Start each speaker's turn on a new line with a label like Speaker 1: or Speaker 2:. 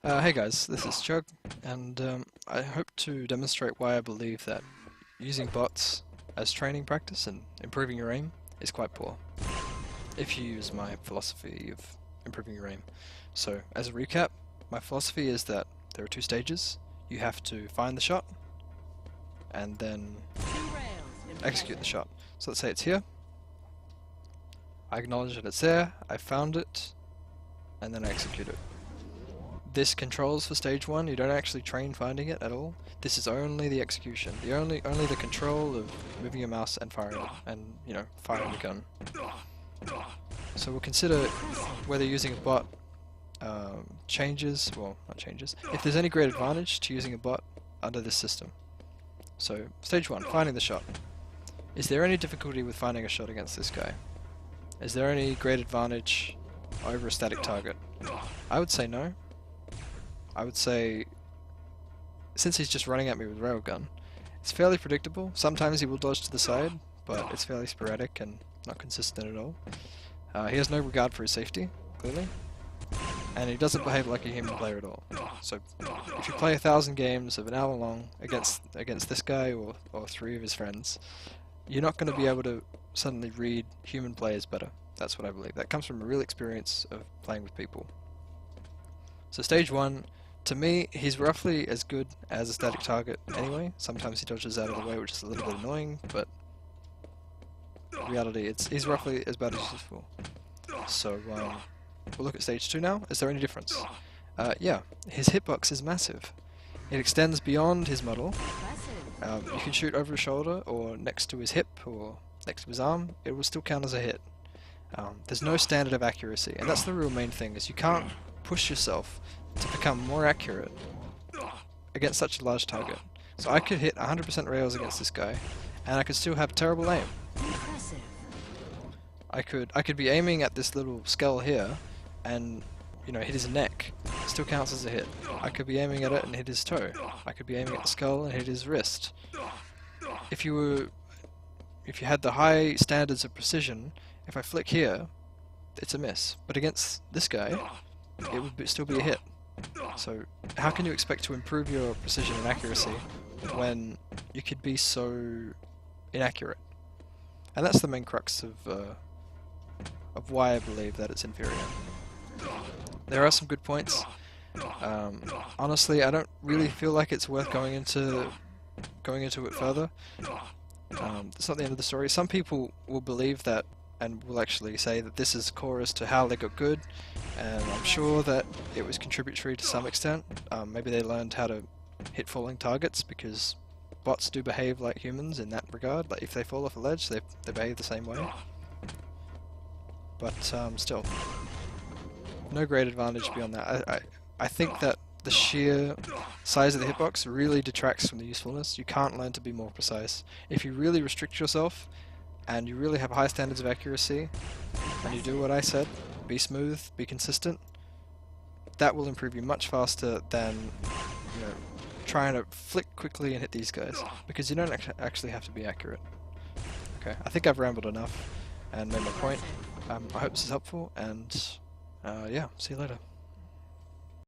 Speaker 1: Hey guys, this is Chugg, and I hope to demonstrate why I believe that using bots as training practice and improving your aim is quite poor, if you use my philosophy of improving your aim. So, as a recap, my philosophy is that there are two stages. You have to find the shot, and then execute the shot. So let's say it's here. I acknowledge that it's there, I found it, and then I execute it. This controls for stage 1, you don't actually train finding it at all. This is only the execution. Only the control of moving your mouse and firing it, and, you know, firing the gun. So we'll consider whether using a bot changes, well, not changes, if there's any great advantage to using a bot under this system. So, stage 1, finding the shot. Is there any difficulty with finding a shot against this guy? Is there any great advantage over a static target? I would say no. I would say, since he's just running at me with a railgun, it's fairly predictable. Sometimes he will dodge to the side, but it's fairly sporadic and not consistent at all. He has no regard for his safety, clearly, and he doesn't behave like a human player at all. So, if you play 1,000 games of an hour long against this guy or 3 of his friends, you're not going to be able to suddenly read human players better. That's what I believe. That comes from a real experience of playing with people. So stage 1, to me, he's roughly as good as a static target anyway. Sometimes he dodges out of the way, which is a little bit annoying, but in reality, he's roughly as bad as useful. So we'll look at stage 2 now. Is there any difference? Yeah, his hitbox is massive. It extends beyond his model. You can shoot over his shoulder, or next to his hip, or next to his arm. It will still count as a hit. There's no standard of accuracy, and that's the real main thing, is you can't push yourself to become more accurate against such a large target. So I could hit 100% rails against this guy, and I could still have terrible aim. I could be aiming at this little skull here, and hit his neck. It still counts as a hit. I could be aiming at it and hit his toe. I could be aiming at the skull and hit his wrist. If you had the high standards of precision, if I flick here, it's a miss. But against this guy, it would still be a hit. So how can you expect to improve your precision and accuracy when you could be so inaccurate? And that's the main crux of why I believe that it's inferior. There are some good points. Honestly, I don't really feel like it's worth going into it further. It's not the end of the story. Some people will believe that and will actually say that this is core as to how they got good, and I'm sure that it was contributory to some extent. Maybe they learned how to hit falling targets, because bots do behave like humans in that regard. Like if they fall off a ledge, they behave the same way. But still, no great advantage beyond that. I think that the sheer size of the hitbox really detracts from the usefulness. You can't learn to be more precise. If you really restrict yourself, and you really have high standards of accuracy, and you do what I said, be smooth, be consistent, that will improve you much faster than trying to flick quickly and hit these guys, because you don't actually have to be accurate. Okay, I think I've rambled enough and made my point. I hope this is helpful, and yeah, see you later.